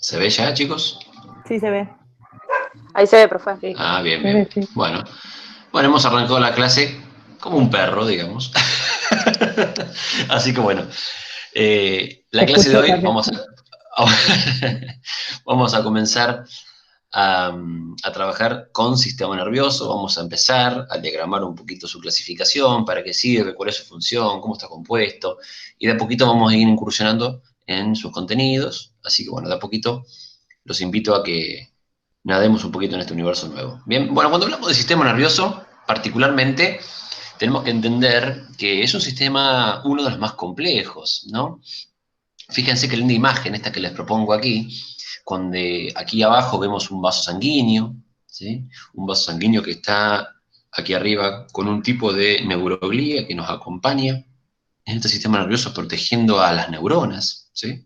¿Se ve ya, chicos? Sí, se ve. Ahí se ve, profe. Sí. Ah, bien, bien. Bueno, hemos arrancado la clase como un perro, digamos. Así que bueno, la clase de hoy vamos a comenzar a trabajar con sistema nervioso. Vamos a empezar a diagramar un poquito su clasificación, para qué sirve, cuál es su función, cómo está compuesto. Y de a poquito vamos a ir incursionando en sus contenidos. Así que bueno, de a poquito los invito a que nademos un poquito en este universo nuevo. Bien, bueno, cuando hablamos de sistema nervioso, particularmente, tenemos que entender que es un sistema, uno de los más complejos, ¿no? Fíjense qué linda imagen esta que les propongo aquí, donde aquí abajo vemos un vaso sanguíneo, ¿sí? Un vaso sanguíneo que está aquí arriba con un tipo de neuroglía que nos acompaña en este sistema nervioso protegiendo a las neuronas, ¿sí?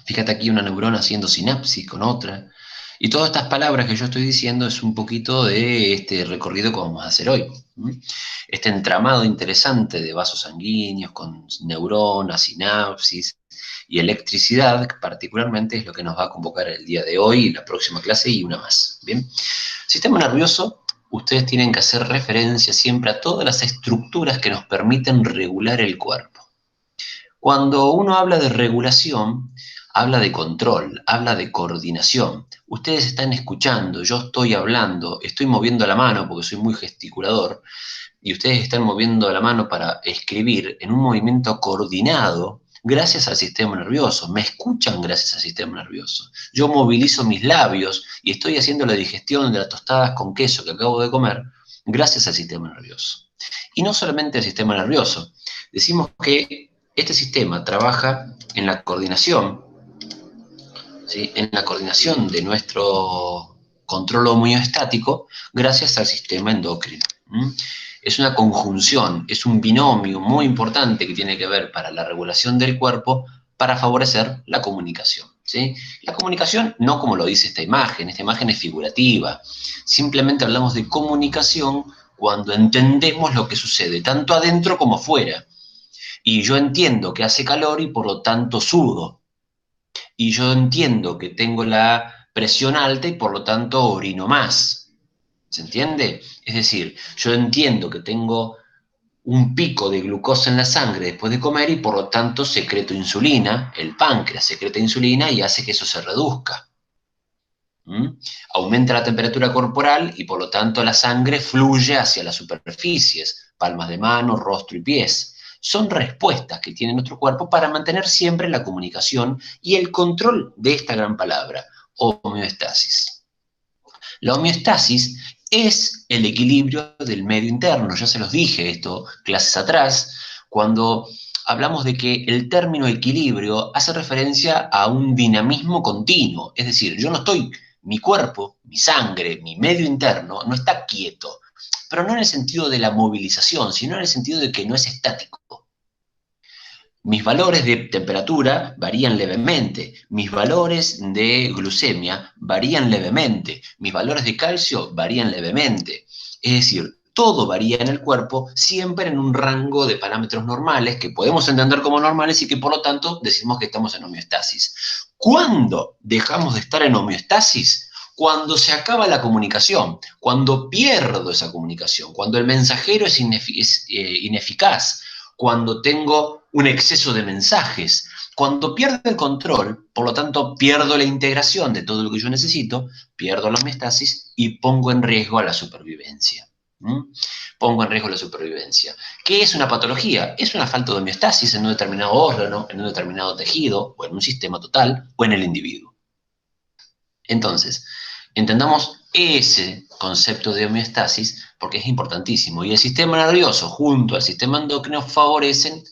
Fíjate aquí una neurona haciendo sinapsis con otra. Y todas estas palabras que yo estoy diciendo es un poquito de este recorrido que vamos a hacer hoy. Este entramado interesante de vasos sanguíneos con neuronas, sinapsis y electricidad, particularmente es lo que nos va a convocar el día de hoy, la próxima clase y una más. Bien, sistema nervioso, ustedes tienen que hacer referencia siempre a todas las estructuras que nos permiten regular el cuerpo. Cuando uno habla de regulación, habla de control, habla de coordinación. Ustedes están escuchando, yo estoy hablando, estoy moviendo la mano porque soy muy gesticulador, y ustedes están moviendo la mano para escribir en un movimiento coordinado gracias al sistema nervioso. Me escuchan gracias al sistema nervioso. Yo movilizo mis labios y estoy haciendo la digestión de las tostadas con queso que acabo de comer gracias al sistema nervioso. Y no solamente el sistema nervioso. Decimos que este sistema trabaja en la coordinación, ¿sí? En la coordinación de nuestro control homeostático gracias al sistema endocrino. Es una conjunción, es un binomio muy importante que tiene que ver para la regulación del cuerpo para favorecer la comunicación, ¿sí? La comunicación no como lo dice esta imagen es figurativa. Simplemente hablamos de comunicación cuando entendemos lo que sucede, tanto adentro como fuera. Y yo entiendo que hace calor y por lo tanto sudo. Y yo entiendo que tengo la presión alta y por lo tanto orino más. ¿Se entiende? Es decir, yo entiendo que tengo un pico de glucosa en la sangre después de comer y por lo tanto secreto insulina, el páncreas secreta insulina y hace que eso se reduzca. Aumenta la temperatura corporal y por lo tanto la sangre fluye hacia las superficies, palmas de mano, rostro y pies. Son respuestas que tiene nuestro cuerpo para mantener siempre la comunicación y el control de esta gran palabra, homeostasis. La homeostasis es el equilibrio del medio interno. Ya se los dije esto clases atrás, cuando hablamos de que el término equilibrio hace referencia a un dinamismo continuo. Es decir, yo no estoy, mi cuerpo, mi sangre, mi medio interno no está quieto, pero no en el sentido de la movilización, sino en el sentido de que no es estático. Mis valores de temperatura varían levemente, mis valores de glucemia varían levemente, mis valores de calcio varían levemente. Es decir, todo varía en el cuerpo siempre en un rango de parámetros normales que podemos entender como normales y que por lo tanto decimos que estamos en homeostasis. ¿Cuándo dejamos de estar en homeostasis? Cuando se acaba la comunicación, cuando pierdo esa comunicación, cuando el mensajero es ineficaz, cuando tengo un exceso de mensajes. Cuando pierdo el control, por lo tanto pierdo la integración de todo lo que yo necesito, pierdo la homeostasis y pongo en riesgo a la supervivencia. Pongo en riesgo la supervivencia. ¿Qué es una patología? Es una falta de homeostasis en un determinado órgano, en un determinado tejido, o en un sistema total, o en el individuo. Entonces, entendamos ese concepto de homeostasis porque es importantísimo. Y el sistema nervioso junto al sistema endocrino favorecen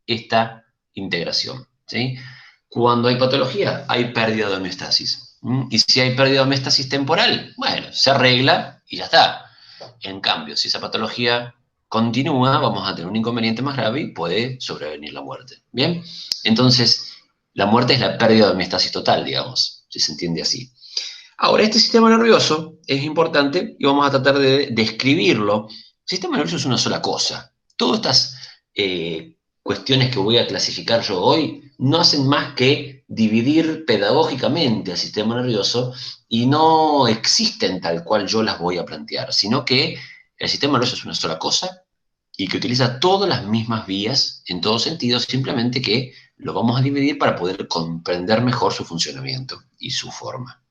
esta integración, ¿sí? Cuando hay patología, hay pérdida de homeostasis. Y si hay pérdida de homeostasis temporal, bueno, se arregla y ya está. En cambio, si esa patología continúa, vamos a tener un inconveniente más grave y puede sobrevenir la muerte. ¿Bien? Entonces, la muerte es la pérdida de homeostasis total, digamos, si se entiende así. Ahora, este sistema nervioso es importante y vamos a tratar de describirlo. El sistema nervioso es una sola cosa. Todas estas cuestiones que voy a clasificar yo hoy no hacen más que dividir pedagógicamente al sistema nervioso y no existen tal cual yo las voy a plantear, sino que el sistema nervioso es una sola cosa y que utiliza todas las mismas vías en todos sentidos, simplemente que lo vamos a dividir para poder comprender mejor su funcionamiento y su forma.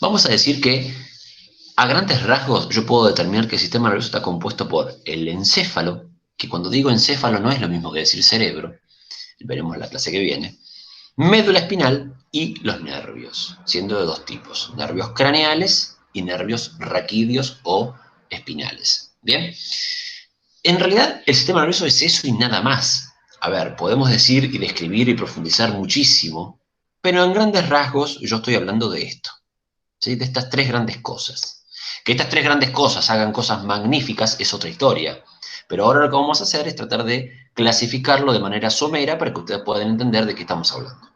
Vamos a decir que a grandes rasgos yo puedo determinar que el sistema nervioso está compuesto por el encéfalo, que cuando digo encéfalo no es lo mismo que decir cerebro, veremos en la clase que viene, médula espinal y los nervios, siendo de dos tipos, nervios craneales y nervios raquídeos o espinales. ¿Bien? En realidad el sistema nervioso es eso y nada más. A ver, podemos decir y describir y profundizar muchísimo, pero en grandes rasgos yo estoy hablando de esto, ¿sí? De estas tres grandes cosas. Que estas tres grandes cosas hagan cosas magníficas es otra historia. Pero ahora lo que vamos a hacer es tratar de clasificarlo de manera somera para que ustedes puedan entender de qué estamos hablando.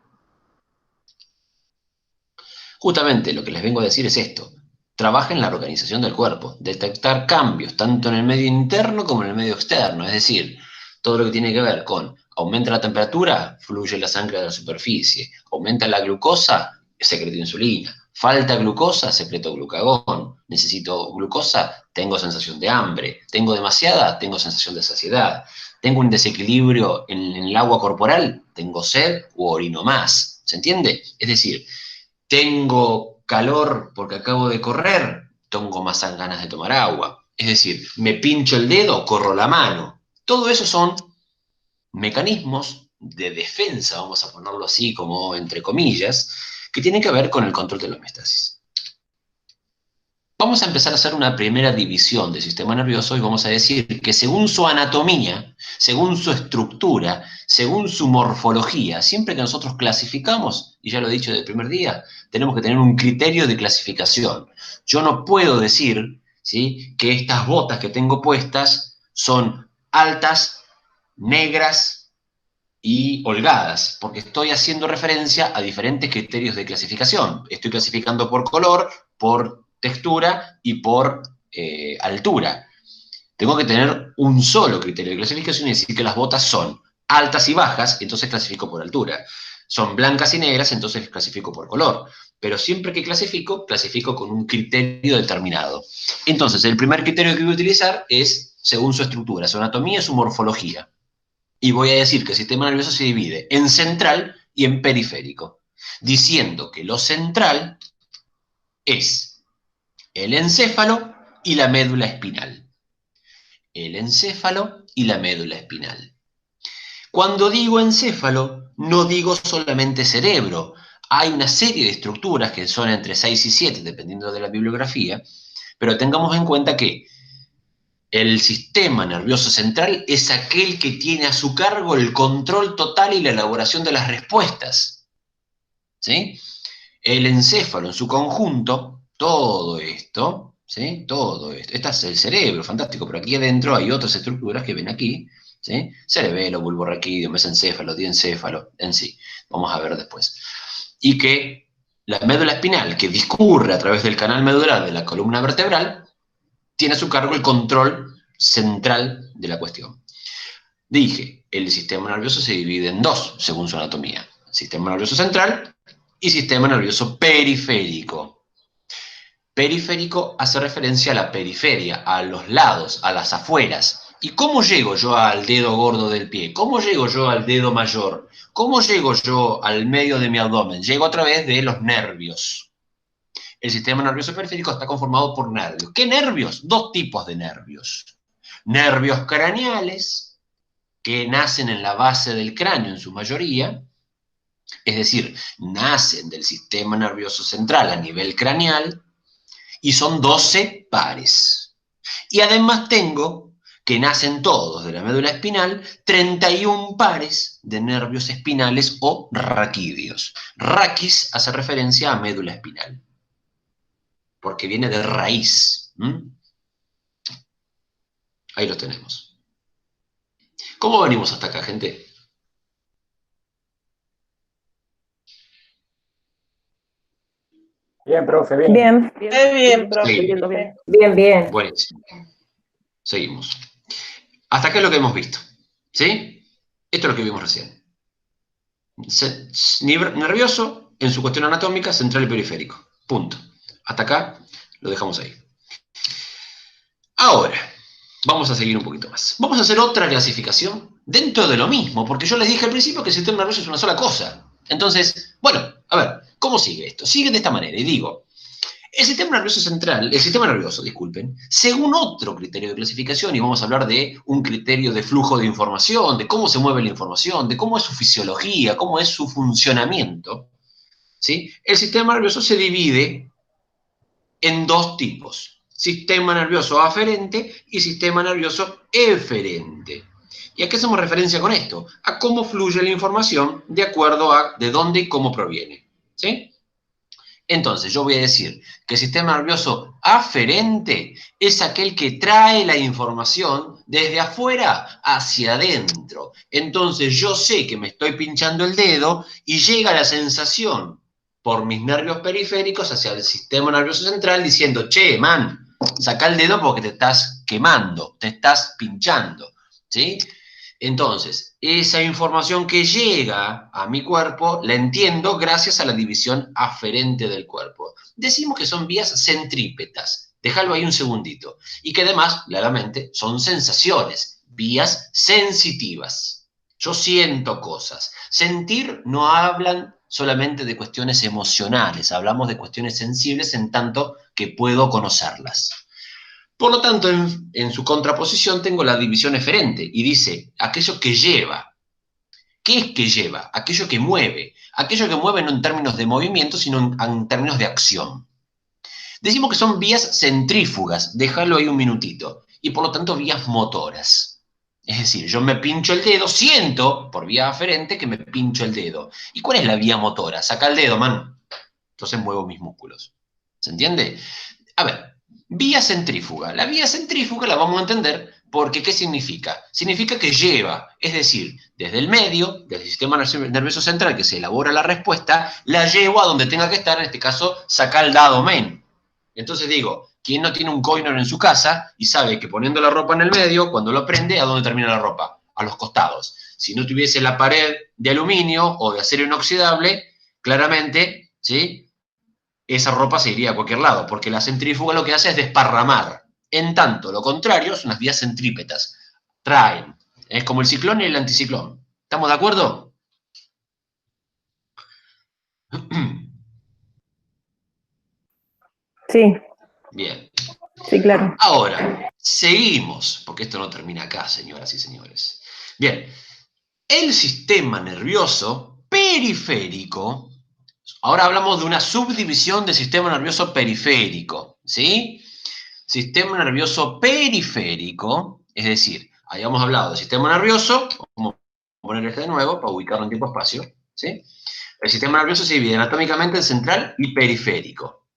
Justamente lo que les vengo a decir es esto. Trabaja en la organización del cuerpo, detectar cambios tanto en el medio interno como en el medio externo. Es decir, todo lo que tiene que ver con aumenta la temperatura, fluye la sangre de la superficie, aumenta la glucosa, secreto insulina, falta glucosa, secreto glucagón, necesito glucosa, tengo sensación de hambre, tengo demasiada, tengo sensación de saciedad, tengo un desequilibrio en el agua corporal, tengo sed u orino más. ¿Se entiende? Es decir, tengo calor porque acabo de correr, tengo más ganas de tomar agua. Es decir, me pincho el dedo, corro la mano. Todo eso son mecanismos de defensa, vamos a ponerlo así como entre comillas, que tienen que ver con el control de la homeostasis. Vamos a empezar a hacer una primera división del sistema nervioso y vamos a decir que según su anatomía, según su estructura, según su morfología, siempre que nosotros clasificamos, y ya lo he dicho desde el primer día, tenemos que tener un criterio de clasificación. Yo no puedo decir, ¿sí?, que estas botas que tengo puestas son altas, negras y holgadas, porque estoy haciendo referencia a diferentes criterios de clasificación. Estoy clasificando por color, por textura y por altura. Tengo que tener un solo criterio de clasificación y decir que las botas son altas y bajas, entonces clasifico por altura. Son blancas y negras, entonces clasifico por color. Pero siempre que clasifico, clasifico con un criterio determinado. Entonces, el primer criterio que voy a utilizar es según su estructura, su anatomía y su morfología. Y voy a decir que el sistema nervioso se divide en central y en periférico, diciendo que lo central es el encéfalo y la médula espinal. El encéfalo y la médula espinal. Cuando digo encéfalo, no digo solamente cerebro. Hay una serie de estructuras que son entre 6 y 7, dependiendo de la bibliografía, pero tengamos en cuenta que el sistema nervioso central es aquel que tiene a su cargo el control total y la elaboración de las respuestas, ¿sí? El encéfalo en su conjunto, todo esto, ¿sí? Todo esto. Este es el cerebro, fantástico, pero aquí adentro hay otras estructuras que ven aquí, ¿sí? Cerebelo, bulbo raquídeo, mesencéfalo, diencéfalo, en sí. Vamos a ver después. Y que la médula espinal, que discurre a través del canal medular de la columna vertebral, tiene a su cargo el control central de la cuestión. Dije, el sistema nervioso se divide en dos, según su anatomía. Sistema nervioso central y sistema nervioso periférico. Periférico hace referencia a la periferia, a los lados, a las afueras. ¿Y cómo llego yo al dedo gordo del pie? ¿Cómo llego yo al dedo mayor? ¿Cómo llego yo al medio de mi abdomen? Llego a través de los nervios. El sistema nervioso periférico está conformado por nervios. ¿Qué nervios? Dos tipos de nervios. Nervios craneales, que nacen en la base del cráneo en su mayoría, es decir, nacen del sistema nervioso central a nivel craneal, y son 12 pares. Y además tengo, que nacen todos de la médula espinal, 31 pares de nervios espinales o raquídeos. Raquis hace referencia a médula espinal, porque viene de raíz. Ahí lo tenemos. ¿Cómo venimos hasta acá, gente? Bien, profe, bien. Bien. Muy bien, profe. Seguimos. Bien, bien. Buenísimo. Seguimos. Hasta acá es lo que hemos visto, ¿sí? Esto es lo que vimos recién. Nervioso en su cuestión anatómica, central y periférico. Punto. Hasta acá lo dejamos ahí. Ahora, vamos a seguir un poquito más. Vamos a hacer otra clasificación dentro de lo mismo, porque yo les dije al principio que el sistema nervioso es una sola cosa. Entonces, bueno, a ver, ¿cómo sigue esto? Sigue de esta manera, y digo, el sistema nervioso central, el sistema nervioso, disculpen, según otro criterio de clasificación, y vamos a hablar de un criterio de flujo de información, de cómo se mueve la información, de cómo es su fisiología, cómo es su funcionamiento, ¿sí? El sistema nervioso se divide en dos tipos: sistema nervioso aferente y sistema nervioso eferente. ¿Y a qué hacemos referencia con esto? A cómo fluye la información de acuerdo a de dónde y cómo proviene, ¿sí? Entonces, yo voy a decir que el sistema nervioso aferente es aquel que trae la información desde afuera hacia adentro. Entonces, yo sé que me estoy pinchando el dedo y llega la sensación por mis nervios periféricos hacia el sistema nervioso central diciendo, che, man, saca el dedo porque te estás quemando, te estás pinchando, ¿sí? Entonces, esa información que llega a mi cuerpo la entiendo gracias a la división aferente del cuerpo. Decimos que son vías centrípetas. Déjalo ahí un segundito. Y que además, claramente, son sensaciones, vías sensitivas. Yo siento cosas. Sentir no hablan solamente de cuestiones emocionales, hablamos de cuestiones sensibles en tanto que puedo conocerlas. Por lo tanto, en su contraposición tengo la división eferente y dice aquello que lleva. ¿Qué es que lleva? Aquello que mueve. Aquello que mueve no en términos de movimiento, sino en términos de acción. Decimos que son vías centrífugas, déjalo ahí un minutito, y por lo tanto vías motoras. Es decir, yo me pincho el dedo, siento por vía aferente que me pincho el dedo. ¿Y cuál es la vía motora? Saca el dedo, man. Entonces muevo mis músculos. ¿Se entiende? A ver, vía centrífuga. La vía centrífuga la vamos a entender porque ¿qué significa? Significa que lleva, es decir, desde el medio, desde el sistema nervioso central que se elabora la respuesta, la llevo a donde tenga que estar, en este caso, sacar el dado men. Entonces digo, ¿quién no tiene un coiner en su casa y sabe que poniendo la ropa en el medio, cuando lo prende, ¿a dónde termina la ropa? A los costados. Si no tuviese la pared de aluminio o de acero inoxidable, claramente, ¿sí?, esa ropa se iría a cualquier lado, porque la centrífuga lo que hace es desparramar. En tanto, lo contrario son las vías centrípetas. Traen. Es como el ciclón y el anticiclón. ¿Estamos de acuerdo? Sí, Bien. sí, claro. Ahora, seguimos, porque esto no termina acá, señoras y señores. Bien, el sistema nervioso periférico, ahora hablamos de una subdivisión del sistema nervioso periférico, ¿sí? Sistema nervioso periférico, es decir, habíamos hablado del sistema nervioso, vamos a poner este de nuevo para ubicarlo en tiempo-espacio, ¿sí? El sistema nervioso se divide anatómicamente en central y periférico.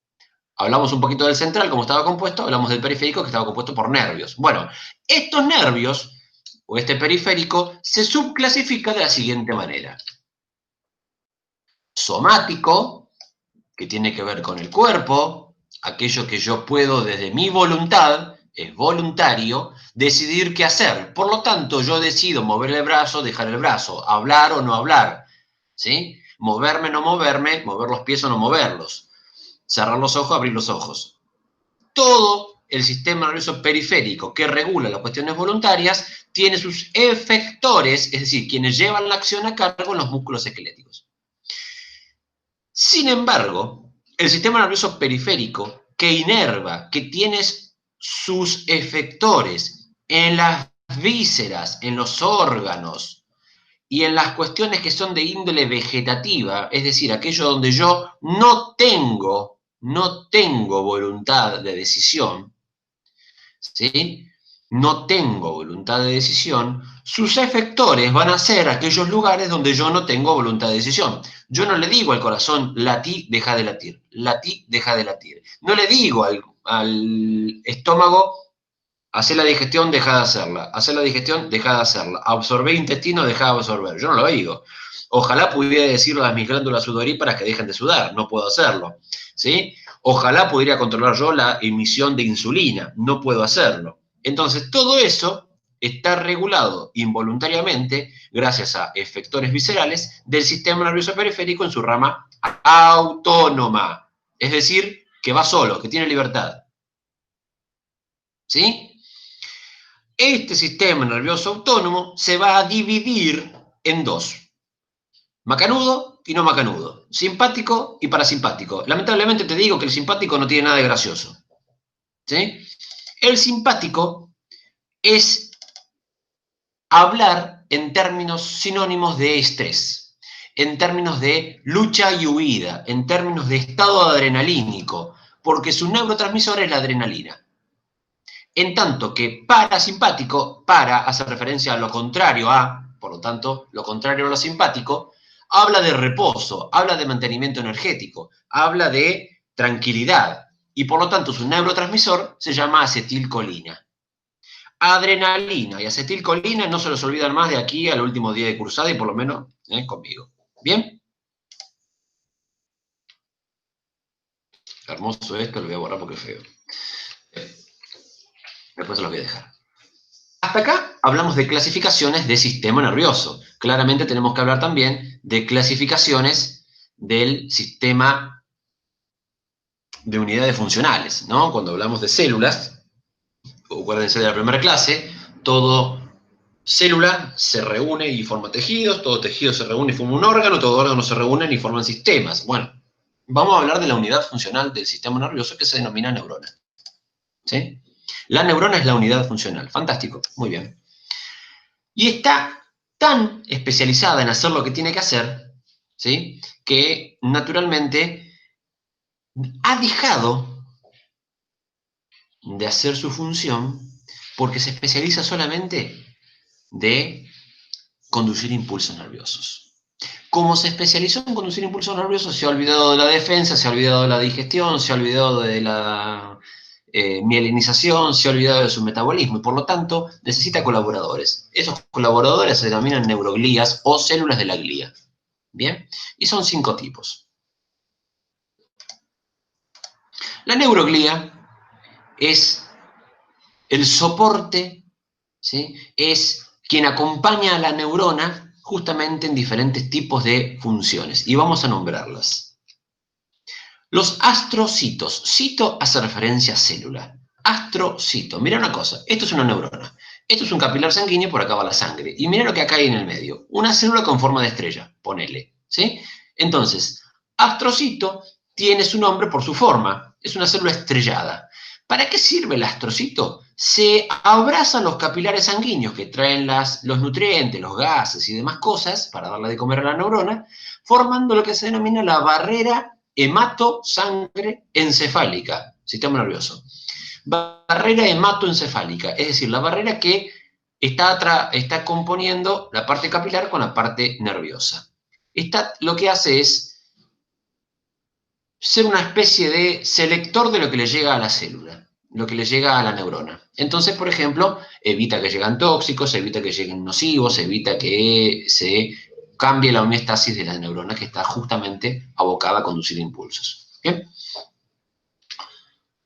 Hablamos un poquito del central, cómo estaba compuesto, hablamos del periférico, que estaba compuesto por nervios. Bueno, estos nervios, o este periférico, se subclasifica de la siguiente manera. Somático, que tiene que ver con el cuerpo, aquello que yo puedo desde mi voluntad, es voluntario, decidir qué hacer. Por lo tanto, yo decido mover el brazo, dejar el brazo, hablar o no hablar, ¿sí? Moverme o no moverme, mover los pies o no moverlos, cerrar los ojos, abrir los ojos. Todo el sistema nervioso periférico que regula las cuestiones voluntarias tiene sus efectores, es decir, quienes llevan la acción a cargo en los músculos esqueléticos. Sin embargo, el sistema nervioso periférico que inerva, que tiene sus efectores en las vísceras, en los órganos y en las cuestiones que son de índole vegetativa, es decir, aquello donde yo no tengo voluntad de decisión, ¿sí? No tengo voluntad de decisión, sus efectores van a ser aquellos lugares donde yo no tengo voluntad de decisión. Yo no le digo al corazón, latí, deja de latir, latí, deja de latir. No le digo al estómago, hacer la digestión, deja de hacerla, hacer la digestión, deja de hacerla, absorber intestino, deja de absorber. Yo no lo digo. Ojalá pudiera decirle a mis glándulas sudoríparas que dejen de sudar, no puedo hacerlo, ¿sí? Ojalá pudiera controlar yo la emisión de insulina, no puedo hacerlo. Entonces, todo eso está regulado involuntariamente gracias a efectores viscerales del sistema nervioso periférico en su rama autónoma. Es decir, que va solo, que tiene libertad. ¿Sí? Este sistema nervioso autónomo se va a dividir en dos. Macanudo y no macanudo. Simpático y parasimpático. Lamentablemente te digo que el simpático no tiene nada de gracioso. ¿Sí? El simpático es hablar en términos sinónimos de estrés, en términos de lucha y huida, en términos de estado adrenalínico, porque su neurotransmisor es la adrenalina. En tanto que parasimpático, para hace referencia a lo contrario a, por lo tanto, lo contrario a lo simpático, habla de reposo, habla de mantenimiento energético, habla de tranquilidad, y por lo tanto su neurotransmisor se llama acetilcolina. Adrenalina y acetilcolina no se los olvidan más de aquí al último día de cursada y por lo menos conmigo. ¿Bien? Hermoso esto, lo voy a borrar porque es feo. Después se los voy a dejar. Hasta acá hablamos de clasificaciones de sistema nervioso. Claramente tenemos que hablar también de clasificaciones del sistema de unidades funcionales, ¿no? Cuando hablamos de células, acuérdense de la primera clase, todo célula se reúne y forma tejidos, todo tejido se reúne y forma un órgano, todo órgano se reúne y forman sistemas. Bueno, vamos a hablar de la unidad funcional del sistema nervioso que se denomina neurona. ¿Sí? La neurona es la unidad funcional. Fantástico, muy bien. Y está tan especializada en hacer lo que tiene que hacer, ¿sí?, que naturalmente ha dejado de hacer su función porque se especializa solamente de conducir impulsos nerviosos. Como se especializó en conducir impulsos nerviosos, se ha olvidado de la defensa, se ha olvidado de la digestión, se ha olvidado de la mielinización, se ha olvidado de su metabolismo y por lo tanto necesita colaboradores. Esos colaboradores se denominan neuroglías o células de la glía. ¿Bien? Y son 5 tipos. La neuroglía es el soporte, ¿sí?, es quien acompaña a la neurona justamente en diferentes tipos de funciones. Y vamos a nombrarlas. Los astrocitos. Cito hace referencia a célula. Astrocito. Mira una cosa. Esto es una neurona. Esto es un capilar sanguíneo, por acá va la sangre. Y mira lo que acá hay en el medio. Una célula con forma de estrella. Ponele. ¿Sí? Entonces, astrocito tiene su nombre por su forma. Es una célula estrellada. ¿Para qué sirve el astrocito? Se abraza los capilares sanguíneos que traen los nutrientes, los gases y demás cosas para darle de comer a la neurona, formando lo que se denomina la barrera hemato-sangre encefálica, sistema nervioso. Barrera hematoencefálica, es decir, la barrera que está componiendo la parte capilar con la parte nerviosa. Esta lo que hace es ser una especie de selector de lo que le llega a la célula, lo que le llega a la neurona. Entonces, por ejemplo, evita que lleguen tóxicos, evita que lleguen nocivos, evita que se cambie la homeostasis de la neurona que está justamente abocada a conducir impulsos. ¿Bien?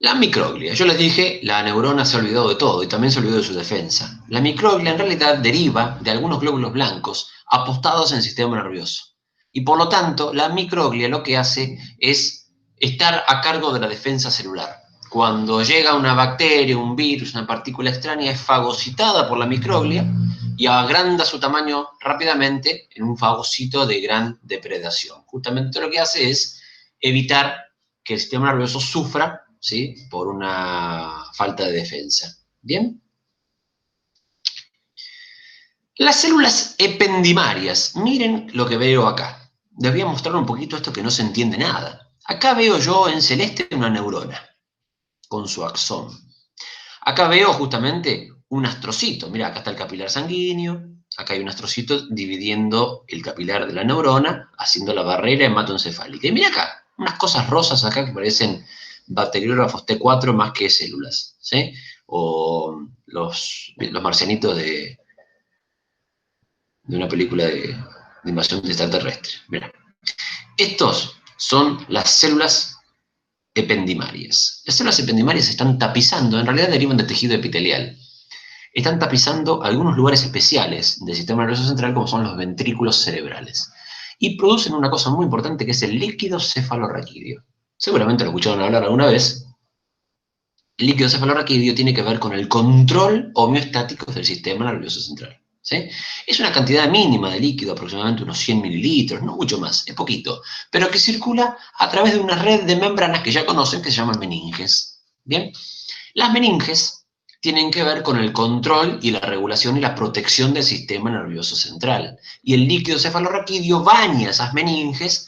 La microglia. Yo les dije, la neurona se ha olvidado de todo y también se olvidó de su defensa. La microglia en realidad deriva de algunos glóbulos blancos apostados en el sistema nervioso. Y por lo tanto, la microglia lo que hace es estar a cargo de la defensa celular. Cuando llega una bacteria, un virus, una partícula extraña, es fagocitada por la microglia y agranda su tamaño rápidamente en un fagocito de gran depredación. Justamente lo que hace es evitar que el sistema nervioso sufra, ¿sí?, por una falta de defensa. ¿Bien? Las células ependimarias. Miren lo que veo acá. Les voy a mostrar un poquito esto que no se entiende nada. Acá veo yo en celeste una neurona con su axón. Acá veo justamente un astrocito. Mira, acá está el capilar sanguíneo. Acá hay un astrocito dividiendo el capilar de la neurona, haciendo la barrera hematoencefálica. Y mira acá, unas cosas rosas acá que parecen bacteriógrafos T4 más que células, ¿sí? O los marcianitos de una película de invasión extraterrestre. Mira. Estos son las células ependimarias. Las células ependimarias se están tapizando, en realidad derivan del tejido epitelial. están tapizando algunos lugares especiales del sistema nervioso central, como son los ventrículos cerebrales. Y producen una cosa muy importante que es el líquido cefalorraquídeo. Seguramente lo escucharon hablar alguna vez. El líquido cefalorraquídeo tiene que ver con el control homeostático del sistema nervioso central. ¿Sí? Es una cantidad mínima de líquido, aproximadamente unos 100 mililitros, no mucho más, es poquito, pero que circula a través de una red de membranas que ya conocen que se llaman meninges. Bien, las meninges tienen que ver con el control y la regulación y la protección del sistema nervioso central. Y el líquido cefalorraquídeo baña esas meninges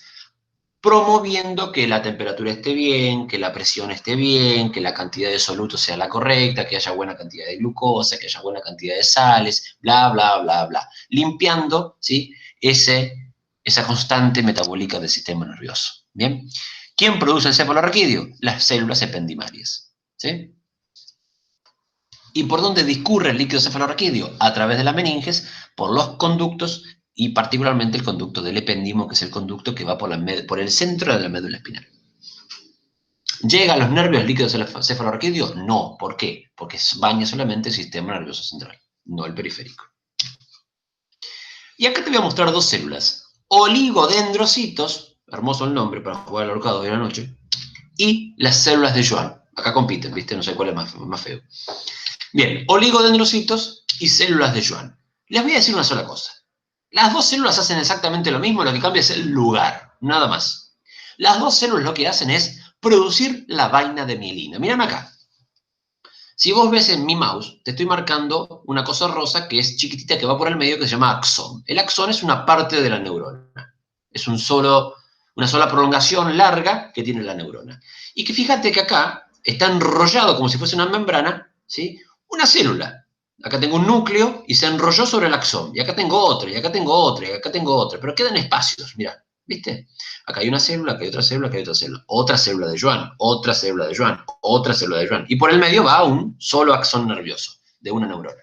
promoviendo que la temperatura esté bien, que la presión esté bien, que la cantidad de soluto sea la correcta, que haya buena cantidad de glucosa, que haya buena cantidad de sales, bla, bla, bla, bla. Limpiando, ¿sí?, esa constante metabólica del sistema nervioso. ¿Bien? ¿Quién produce el cefalorraquídeo? Las células ependimarias. ¿Sí? ¿Y por dónde discurre el líquido cefalorraquídeo? A través de las meninges, por los conductos y particularmente el conducto del epéndimo, que es el conducto que va por el centro de la médula espinal. ¿Llega a los nervios el líquido cefalorraquídeo? No. ¿Por qué? Porque baña solamente el sistema nervioso central, no el periférico. Y acá te voy a mostrar dos células. Oligodendrocitos, hermoso el nombre para jugar al ahorcado de la noche, y las células de Schwann. Acá compiten, ¿viste? No sé cuál es más feo. Bien, oligodendrocitos y células de Schwann. Les voy a decir una sola cosa. Las dos células hacen exactamente lo mismo, lo que cambia es el lugar, nada más. Las dos células lo que hacen es producir la vaina de mielina. Mírame acá. Si vos ves en mi mouse, te estoy marcando una cosa rosa que es chiquitita que va por el medio que se llama axón. El axón es una parte de la neurona. Es una sola prolongación larga que tiene la neurona. Y que fíjate que acá está enrollado como si fuese una membrana, ¿sí?, una célula. Acá tengo un núcleo y se enrolló sobre el axón. Y acá tengo otra, y acá tengo otra, y acá tengo otra. Pero quedan espacios, mirá, ¿viste? Acá hay una célula, acá hay otra célula, acá hay otra célula de Schwann, otra célula de Schwann, otra célula de Schwann. Y por el medio va un solo axón nervioso de una neurona.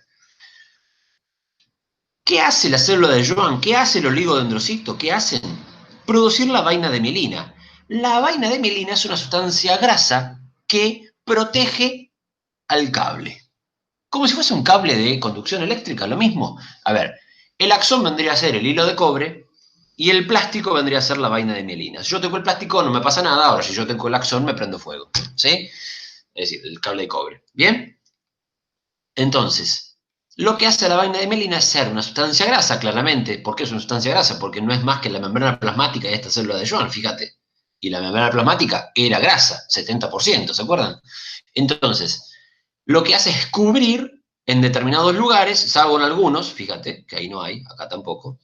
¿Qué hace la célula de Schwann? ¿Qué hace el oligodendrocito? ¿Qué hacen? Producir la vaina de mielina. La vaina de mielina es una sustancia grasa que protege al cable. Como si fuese un cable de conducción eléctrica, lo mismo. A ver, el axón vendría a ser el hilo de cobre y el plástico vendría a ser la vaina de mielina. Si yo toco el plástico no me pasa nada, ahora si yo toco el axón me prendo fuego. ¿Sí? Es decir, el cable de cobre. ¿Bien? Entonces, lo que hace la vaina de mielina es ser una sustancia grasa, claramente. ¿Por qué es una sustancia grasa? Porque no es más que la membrana plasmática de esta célula de Schwann, fíjate. Y la membrana plasmática era grasa, 70%, ¿se acuerdan? Entonces, lo que hace es cubrir en determinados lugares, salvo en algunos, fíjate, que ahí no hay, acá tampoco,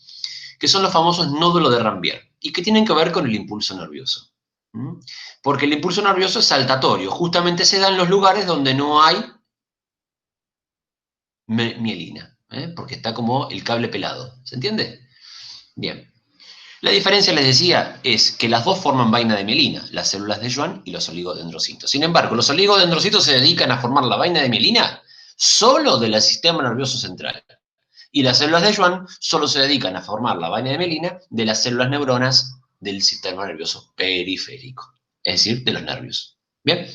que son los famosos nódulos de Ranvier, y que tienen que ver con el impulso nervioso. ¿Mm? Porque el impulso nervioso es saltatorio, justamente se da en los lugares donde no hay mielina, porque está como el cable pelado, ¿se entiende? Bien. La diferencia, les decía, es que las dos forman vaina de mielina, las células de Schwann y los oligodendrocitos. Sin embargo, los oligodendrocitos se dedican a formar la vaina de mielina solo del sistema nervioso central. Y las células de Schwann solo se dedican a formar la vaina de mielina de las células neuronas del sistema nervioso periférico, es decir, de los nervios. Bien.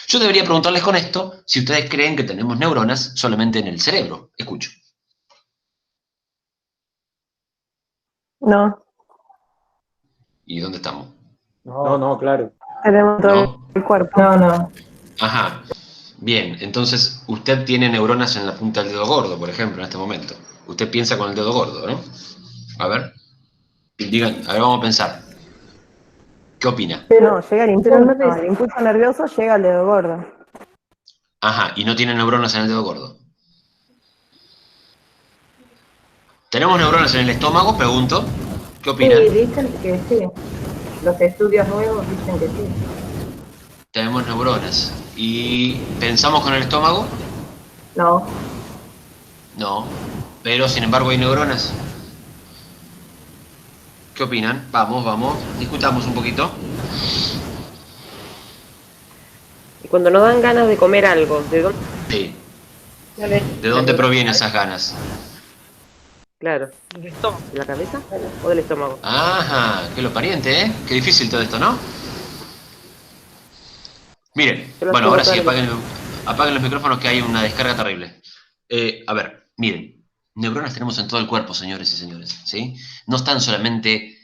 Yo debería preguntarles con esto si ustedes creen que tenemos neuronas solamente en el cerebro. Escucho. No, ¿Y dónde estamos? No, claro. tenemos todo ¿No? el cuerpo. No. Ajá. Bien, entonces usted tiene neuronas en la punta del dedo gordo, por ejemplo, en este momento. Usted piensa con el dedo gordo, ¿no? A ver. Digan, a ver, vamos a pensar. ¿Qué opina? No, llega el impulso nervioso llega al dedo gordo. Ajá, y no tiene neuronas en el dedo gordo. ¿Tenemos neuronas en el estómago? Pregunto. ¿Qué opinan? Sí, dicen que sí. Los estudios nuevos dicen que sí. Tenemos neuronas. ¿Y pensamos con el estómago? No. No. Pero, sin embargo, hay neuronas. ¿Qué opinan? Vamos. Discutamos un poquito. Y cuando nos dan ganas de comer algo, ¿de dónde? Sí. ¿De dónde provienen esas ganas? Claro. ¿Del estómago? ¿De la cabeza o del estómago? Ajá, qué lo pariente, ¿eh? Qué difícil todo esto, ¿no? Miren, bueno, ahora sí, apaguen los micrófonos que hay una descarga terrible. A ver, miren, neuronas tenemos en todo el cuerpo, señores y señores, ¿sí? No están solamente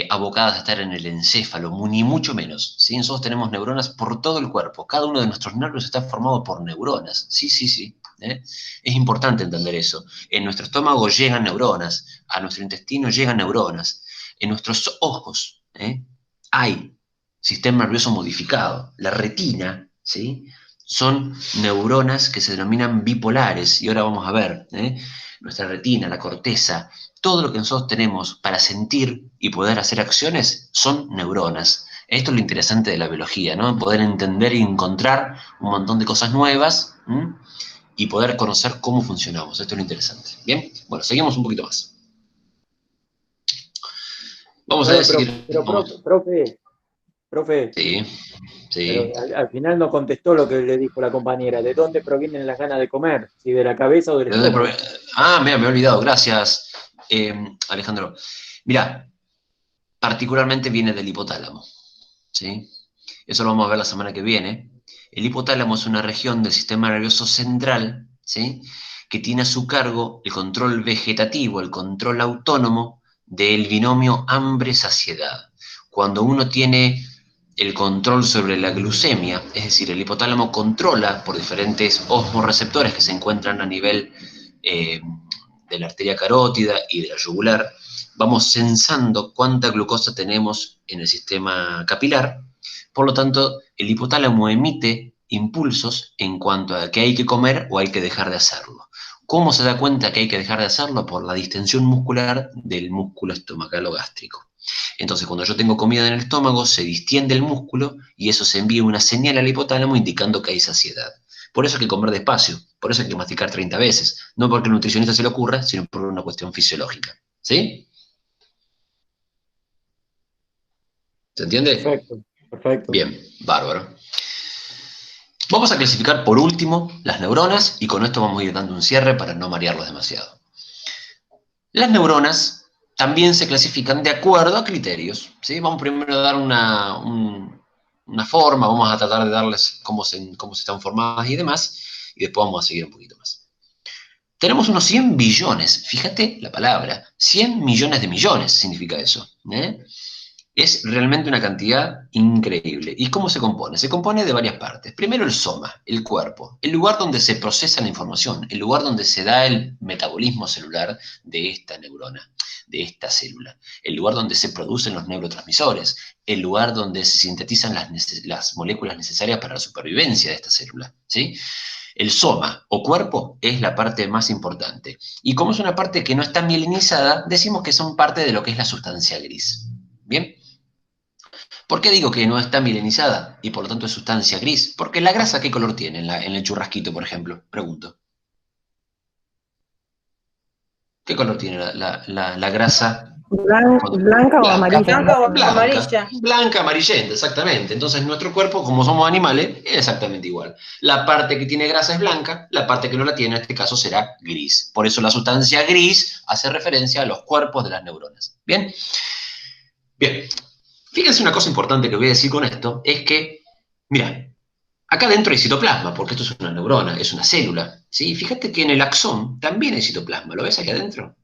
abocadas a estar en el encéfalo, ni mucho menos, ¿sí? Nosotros tenemos neuronas por todo el cuerpo. Cada uno de nuestros nervios está formado por neuronas. Sí, sí, sí. ¿Eh? Es importante entender eso. En nuestro estómago llegan neuronas, a nuestro intestino llegan neuronas, en nuestros ojos hay sistema nervioso modificado. La retina, ¿sí? Son neuronas que se denominan bipolares, y ahora vamos a ver, nuestra retina, la corteza, todo lo que nosotros tenemos para sentir y poder hacer acciones son neuronas. Esto es lo interesante de la biología, ¿no? Poder entender y encontrar un montón de cosas nuevas y poder conocer cómo funcionamos. Esto es lo interesante. Bien, bueno, seguimos un poquito más. Vamos a decir... Pero, profe, Sí, pero sí. al final no contestó lo que le dijo la compañera. ¿De dónde provienen las ganas de comer? ¿Si de la cabeza o del ¿De dónde estómago? mira, me he olvidado, gracias, Alejandro. Mira, particularmente viene del hipotálamo, ¿sí? Eso lo vamos a ver la semana que viene. El hipotálamo es una región del sistema nervioso central, ¿sí? Que tiene a su cargo el control vegetativo, el control autónomo del binomio hambre-saciedad. Cuando uno tiene el control sobre la glucemia, es decir, el hipotálamo controla por diferentes osmoreceptores que se encuentran a nivel de la arteria carótida y de la yugular, vamos sensando cuánta glucosa tenemos en el sistema capilar. Por lo tanto, el hipotálamo emite impulsos en cuanto a que hay que comer o hay que dejar de hacerlo. ¿Cómo se da cuenta que hay que dejar de hacerlo? Por la distensión muscular del músculo estomacal o gástrico. Entonces, cuando yo tengo comida en el estómago, se distiende el músculo y eso se envía una señal al hipotálamo indicando que hay saciedad. Por eso hay que comer despacio, por eso hay que masticar 30 veces. No porque al nutricionista se le ocurra, sino por una cuestión fisiológica. ¿Sí? ¿Se entiende? Perfecto, perfecto. Bien, bárbaro. Vamos a clasificar por último las neuronas y con esto vamos a ir dando un cierre para no marearlos demasiado. Las neuronas también se clasifican de acuerdo a criterios, ¿sí? Vamos primero a dar una forma, vamos a tratar de darles cómo se están formadas y demás, y después vamos a seguir un poquito más. Tenemos unos 100 billones, fíjate la palabra, 100 millones de millones significa eso. Es realmente una cantidad increíble. ¿Y cómo se compone? Se compone de varias partes. Primero el soma, el cuerpo, el lugar donde se procesa la información, el lugar donde se da el metabolismo celular de esta neurona, de esta célula, el lugar donde se producen los neurotransmisores, el lugar donde se sintetizan las moléculas necesarias para la supervivencia de esta célula, ¿sí? El soma o cuerpo es la parte más importante. Y como es una parte que no está mielinizada, decimos que son parte de lo que es la sustancia gris. ¿Bien? ¿Por qué digo que no está milenizada y por lo tanto es sustancia gris? Porque la grasa, ¿qué color tiene en el churrasquito, por ejemplo? Pregunto. ¿Qué color tiene la grasa? Blanca o amarilla. Blanca, blanca, amarillenta, exactamente. Entonces nuestro cuerpo, como somos animales, es exactamente igual. La parte que tiene grasa es blanca, la parte que no la tiene, en este caso, será gris. Por eso la sustancia gris hace referencia a los cuerpos de las neuronas. ¿Bien? Bien. Fíjense una cosa importante que voy a decir con esto, es que, mira, acá dentro hay citoplasma, porque esto es una neurona, es una célula, ¿sí? Fíjate que en el axón también hay citoplasma, ¿lo ves aquí adentro?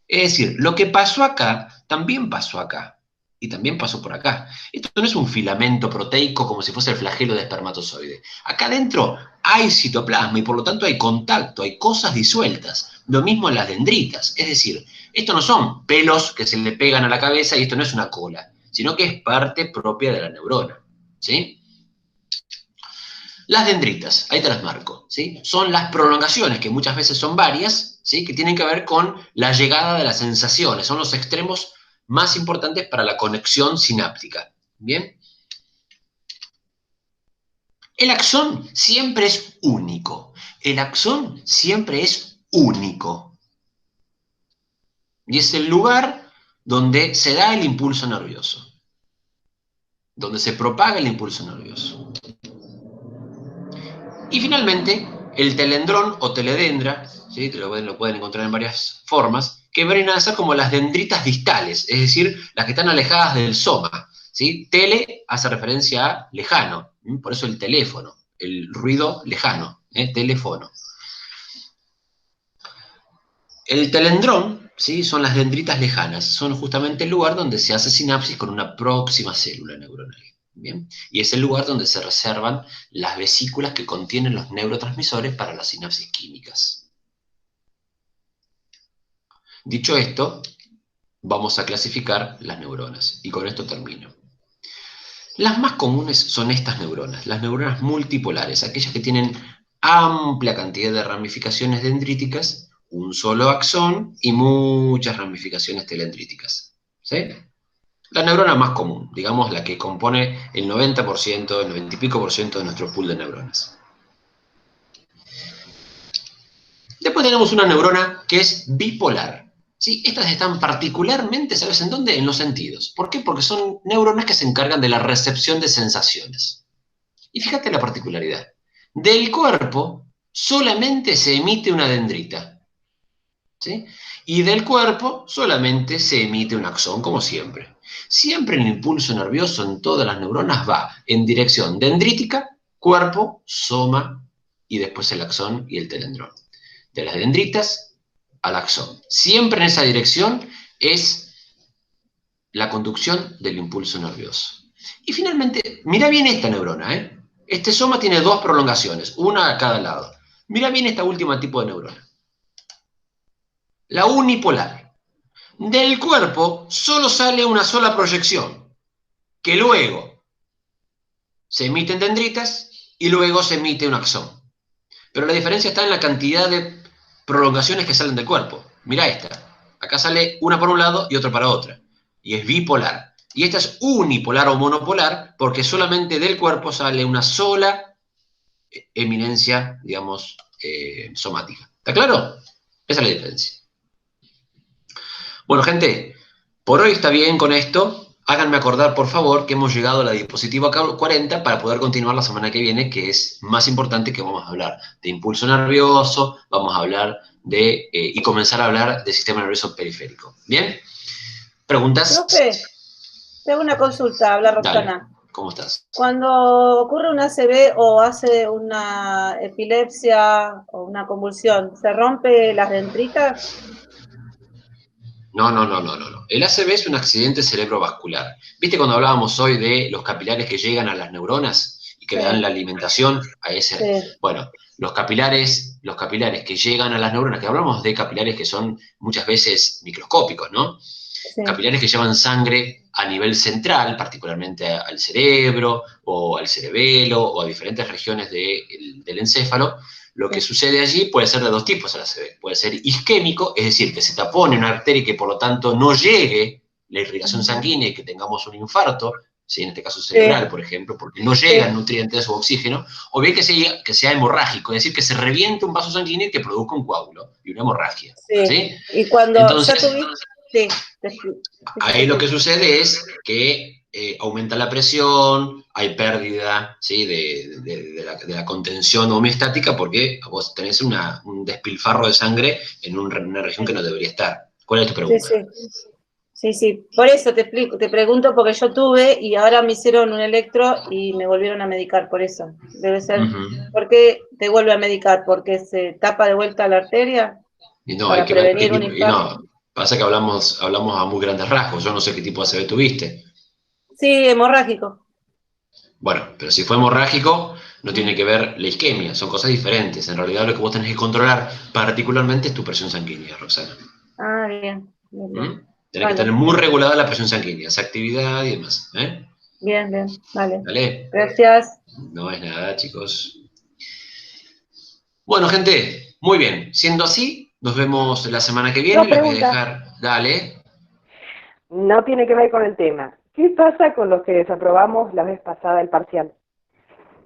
Es decir, lo que pasó acá, también pasó acá, y también pasó por acá. Esto no es un filamento proteico como si fuese el flagelo de espermatozoide. Acá adentro hay citoplasma y por lo tanto hay contacto, hay cosas disueltas. Lo mismo en las dendritas, es decir, esto no son pelos que se le pegan a la cabeza y esto no es una cola, sino que es parte propia de la neurona, ¿sí? Las dendritas, ahí te las marco, ¿sí? Son las prolongaciones, que muchas veces son varias, ¿sí? Que tienen que ver con la llegada de las sensaciones, son los extremos más importantes para la conexión sináptica, ¿bien? El axón siempre es único, el axón siempre es único, y es el lugar donde se da el impulso nervioso, donde se propaga el impulso nervioso. Y finalmente, el telendrón o teledendra, ¿sí? Lo pueden encontrar en varias formas, que vienen a ser como las dendritas distales, es decir, las que están alejadas del soma, ¿sí? Tele hace referencia a lejano, por eso el teléfono, el ruido lejano, teléfono. El telendrón, ¿sí? Son las dendritas lejanas, son justamente el lugar donde se hace sinapsis con una próxima célula neuronal. ¿Bien? Y es el lugar donde se reservan las vesículas que contienen los neurotransmisores para las sinapsis químicas. Dicho esto, vamos a clasificar las neuronas, y con esto termino. Las más comunes son estas neuronas, las neuronas multipolares, aquellas que tienen amplia cantidad de ramificaciones dendríticas, un solo axón y muchas ramificaciones telendríticas. ¿Sí? La neurona más común, digamos la que compone el 90%, el 90 y pico por ciento de nuestro pool de neuronas. Después tenemos una neurona que es bipolar. ¿Sí? Estas están particularmente, ¿sabes en dónde? En los sentidos. ¿Por qué? Porque son neuronas que se encargan de la recepción de sensaciones. Y fíjate la particularidad. Del cuerpo solamente se emite una dendrita. ¿Sí? Y del cuerpo solamente se emite un axón, como siempre. Siempre el impulso nervioso en todas las neuronas va en dirección dendrítica, cuerpo, soma, y después el axón y el telendrón. De las dendritas al axón. Siempre en esa dirección es la conducción del impulso nervioso. Y finalmente, mira bien esta neurona, ¿eh? Este soma tiene dos prolongaciones, una a cada lado. Mira bien esta última tipo de neurona. La unipolar. Del cuerpo solo sale una sola proyección, que luego se emiten dendritas y luego se emite un axón. Pero la diferencia está en la cantidad de prolongaciones que salen del cuerpo. Mirá esta. Acá sale una para un lado y otra para otra. Y es bipolar. Y esta es unipolar o monopolar porque solamente del cuerpo sale una sola eminencia, digamos, somática. ¿Está claro? Esa es la diferencia. Bueno, gente, por hoy está bien con esto. Háganme acordar, por favor, que hemos llegado a la diapositiva 40 para poder continuar la semana que viene, que es más importante, que vamos a hablar de impulso nervioso, vamos a hablar de, y comenzar a hablar del sistema nervioso periférico. ¿Bien? ¿Preguntas? Profe, te hago una consulta, habla Roxana. Dale, ¿cómo estás? Cuando ocurre una ACV o hace una epilepsia o una convulsión, ¿se rompe las dendritas? No. El ACV es un accidente cerebrovascular. ¿Viste cuando hablábamos hoy de los capilares que llegan a las neuronas y que le dan la alimentación a ese? Sí. Bueno, los capilares que llegan a las neuronas, que hablamos de capilares que son muchas veces microscópicos, ¿no? Sí. Capilares que llevan sangre a nivel central, particularmente al cerebro o al cerebelo o a diferentes regiones del encéfalo. Lo que sucede allí puede ser de dos tipos el ACV. Puede ser isquémico, es decir, que se tapone una arteria y que por lo tanto no llegue la irrigación sanguínea y que tengamos un infarto, ¿sí? En este caso cerebral, por ejemplo, porque no llegan nutrientes o oxígeno, o bien que sea hemorrágico, es decir, que se reviente un vaso sanguíneo y que produzca un coágulo y una hemorragia. ¿Sí? Y cuando entonces, ya tuviste... Sí. Ahí lo que sucede es que aumenta la presión, hay pérdida, ¿sí? de la contención homeostática porque vos tenés un despilfarro de sangre en una región que no debería estar. ¿Cuál es tu pregunta? Sí. Por eso te pregunto porque yo tuve y ahora me hicieron un electro y me volvieron a medicar, por eso. Debe ser. ¿Por qué te vuelve a medicar? ¿Porque se tapa de vuelta la arteria? Y no, para hay que ver prevenir un infarto. Pasa que hablamos a muy grandes rasgos. Yo no sé qué tipo de ACV tuviste. Sí, hemorrágico. Bueno, pero si fue hemorrágico, no tiene que ver la isquemia, son cosas diferentes. En realidad lo que vos tenés que controlar particularmente es tu presión sanguínea, Roxana. Ah, bien. Tenés que tener muy regulada la presión sanguínea, esa actividad y demás. Bien, vale. Dale. Gracias. No es nada, chicos. Bueno, gente, muy bien. Siendo así, nos vemos la semana que viene. Les voy a dejar. Dale. No tiene que ver con el tema. ¿Qué pasa con los que desaprobamos la vez pasada el parcial?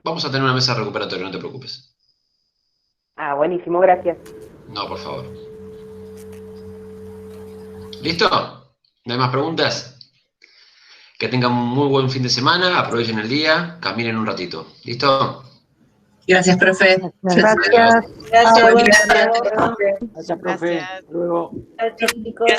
Vamos a tener una mesa recuperatoria, no te preocupes. Ah, buenísimo, gracias. No, por favor. ¿Listo? ¿No hay más preguntas? Que tengan un muy buen fin de semana, aprovechen el día, caminen un ratito. ¿Listo? Gracias, profe. Gracias. Gracias, Gracias, profe. Gracias, profe. Hasta luego. Gracias, chicos.